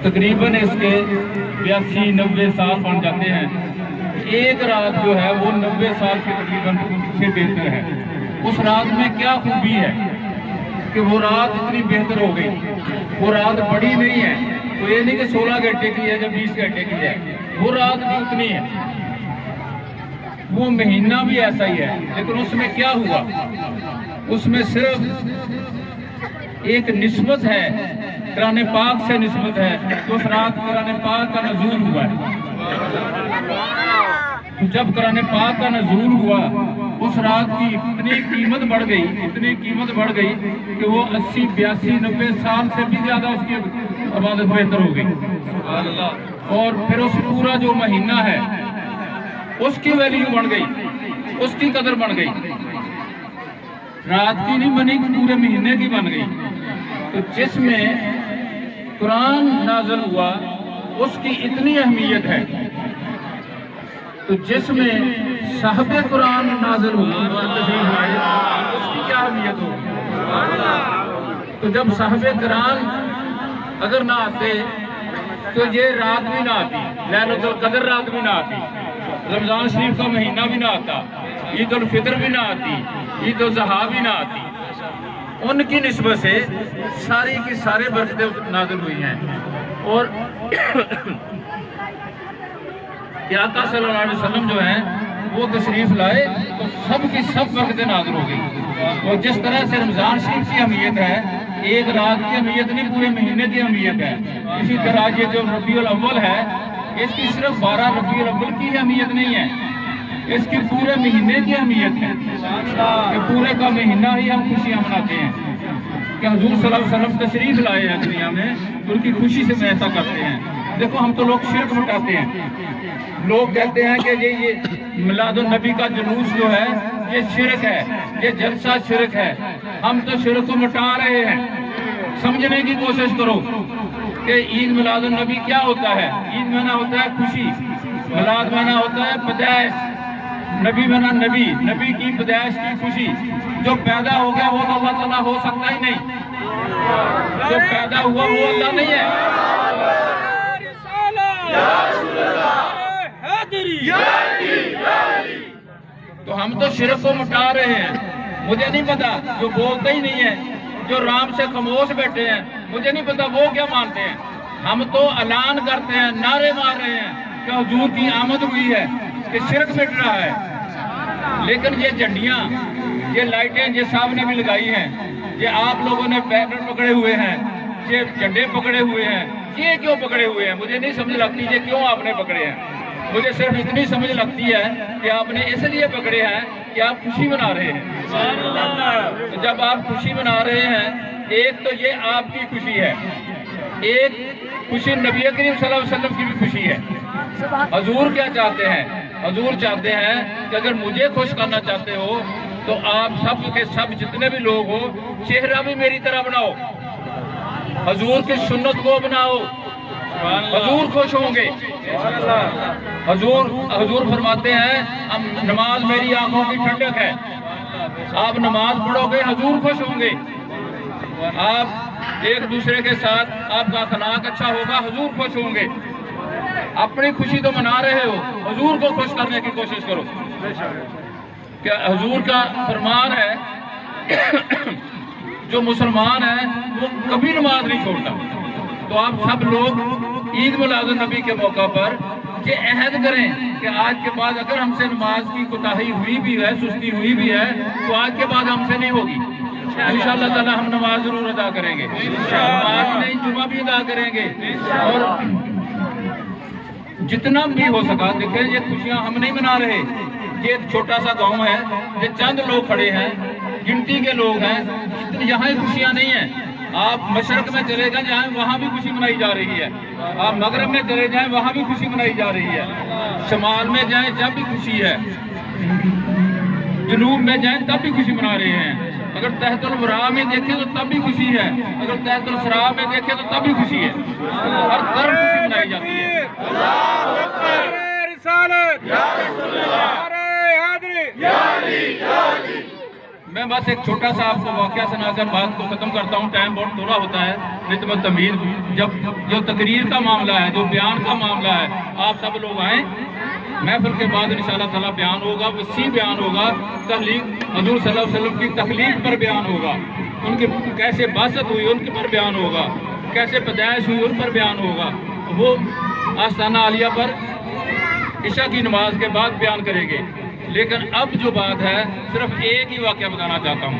तकरीबन इसके 82-90 साल बन जाते हैं। एक रात जो है वो 90 साल के तकरीबन से बेहतर है। उस रात में क्या खूबी है कि वो रात इतनी बेहतर हो गई। वो रात बड़ी नहीं है, तो ये नहीं कि 16 घंटे की है या 20 घंटे की है, वो रात भी उतनी है। वो महीना भी ऐसा ही है, लेकिन उसमें क्या हुआ, उसमें सिर्फ एक निस्बत है, कुरान पाक से निस्बत है। तो उस रात कुरान पाक का नज़ूल हुआ है। तो जब कुरान पाक का नज़ूल हुआ, उस रात की इतनी कीमत बढ़ गई, इतनी कीमत बढ़ गई कि वो 80, 82, 90 साल से भी ज़्यादा उसकी इबादत बेहतर हो गई। और फिर उस पूरा जो महीना है उसकी वैल्यू बढ़ गई, उसकी कदर बढ़ गई। रात की नहीं बनी, पूरे महीने की बन गई। तो जिसमें कुरान नाज़िल हुआ उसकी इतनी अहमियत है। तो जिसमें साहबे कुरान नाज़िल हुआ उसकी क्या अहमियत होगी। तो जब साहबे कुरान अगर ना आते तो ये रात भी ना आती, लैलतुल कदर रात भी ना आती, रमज़ान शरीफ का महीना भी ना आता, ईद उल फितर भी ना आती, ईद उल ज़हा भी ना आती। उनकी निस्बत से सारी की सारे बरकतें नाज़िल हुई हैं। और कि आका सल्लल्लाहु अलैहि वसल्लम जो हैं वो तशरीफ लाए तो सब की सब बरकतें नाज़िल हो गई। और जिस तरह से रमज़ान शरीफ की अहमियत है, एक रात की अहमियत नहीं, पूरे महीने की अहमियत है। इसी तरह ये जो रबीउल अव्वल है, इसकी सिर्फ 12 रबीउल अव्वल की अहमियत नहीं है, इसकी पूरे महीने की अहमियत है कि पूरे का महीना ही हम खुशियाँ मनाते हैं कि हुजूर सल्लल्लाहु अलैहि वसल्लम तशरीफ लाए हैं दुनिया में, उनकी खुशी से हम ऐसा करते हैं। देखो हम तो लोग शिरक मटाते हैं, लोग कहते हैं कि ये मिलादुन नबी का जुलूस जो है ये शिरक है, ये जलसा शिरक है। हम तो शिरक को मिटा रहे हैं। समझने की कोशिश करो कि ईद मिलादुन नबी क्या होता है। ईद मना होता है खुशी, मिलाद मना होता है पैदाइश, नबी बना नबी, नबी की पैदाइश की खुशी। जो पैदा हो गया वो तो अल्लाह ताला हो सकता ही नहीं, जो पैदा हुआ वो अल्लाह नहीं है। तो हम तो शिरक को मिटा रहे हैं। मुझे नहीं पता जो बोलते ही नहीं है, जो राम से खामोश बैठे हैं, मुझे नहीं पता वो क्या मानते हैं। हम तो ऐलान करते हैं, नारे मार रहे हैं कि हुजूर की आमद हुई है, कि शिरक मिट रहा है। लेकिन ये झंडियाँ, ये लाइटें ये साहब ने भी लगाई हैं, ये आप लोगों ने बैनर पकड़े हुए हैं, ये झंडे पकड़े हुए हैं, ये क्यों पकड़े हुए हैं मुझे नहीं समझ लगती, ये क्यों आपने पकड़े हैं। मुझे सिर्फ इतनी समझ लगती है कि आपने इसलिए पकड़े हैं कि आप खुशी मना रहे हैं। तो जब आप खुशी मना रहे हैं, एक तो ये आपकी खुशी है, एक खुशी नबी करीम सल्लल्लाहु अलैहि वसल्लम की भी खुशी है। हुजूर क्या चाहते हैं, हुजूर चाहते हैं कि अगर मुझे खुश करना चाहते हो तो आप सब के सब जितने भी लोग हो, चेहरा भी मेरी तरह बनाओ, हुजूर की सुन्नत को बनाओ, हुजूर खुश होंगे। हुजूर फरमाते हैं हम नमाज मेरी आंखों की ठंडक है, आप नमाज पढ़ोगे हुजूर खुश होंगे। आप एक दूसरे के साथ आपका अखलाक अच्छा होगा, हुजूर खुश होंगे। अपनी खुशी तो मना रहे हो, हुजूर को खुश करने की कोशिश करो। क्या हुजूर का फरमान है जो मुसलमान है वो कभी नमाज नहीं छोड़ता। तो आप सब लोग ईद मिलादुन नबी के मौका पर ये अहद करें कि आज के बाद अगर हमसे नमाज की कोताही हुई भी है, सुस्ती हुई भी है, तो आज के बाद हमसे नहीं होगी। इंशाअल्लाह ताला हम नमाज जरूर अदा करेंगे, नमाज नहीं जुमा भी अदा करेंगे। और जितना भी हो सका, देखें ये खुशियाँ हम नहीं मना रहे, ये एक छोटा सा गांव है, ये चंद लोग खड़े हैं, गिनती के लोग हैं, यहाँ ही खुशियाँ नहीं हैं। आप मशरक में चले जाएं, जहाँ वहाँ भी खुशी मनाई जा रही है। आप मगरब में चले जाएं, वहाँ भी खुशी मनाई जा रही है। शमाल में जाएं जब भी खुशी है, जनूब में जाएं तब भी खुशी मना रहे हैं। अगर तहतुल वरा में देखें तो तब भी खुशी है, अगर तहतुल सरा में देखें तो तब भी खुशी है। हर तरफ खुशी मनाई जाती है। میں بس ایک چھوٹا سا آپ کو واقعہ سنا کر بات کو ختم کرتا ہوں، ٹائم بہت تھوڑا ہوتا ہے، نسبت تمیز جب جو تقریر کا معاملہ ہے، جو بیان کا معاملہ ہے، آپ سب لوگ آئیں، محفل کے بعد انشاءاللہ تعالیٰ بیان ہوگا، وسیع بیان ہوگا، تخلیق حضور صلی اللہ علیہ وسلم کی تخلیق پر بیان ہوگا، ان کی کیسے بعثت ہوئی ان کے پر بیان ہوگا، کیسے پیدائش ہوئی ان پر بیان ہوگا، وہ آستانہ عالیہ پر عشاء کی نماز کے بعد بیان کریں گے۔ لیکن اب جو بات ہے، صرف ایک ہی واقعہ بتانا چاہتا ہوں۔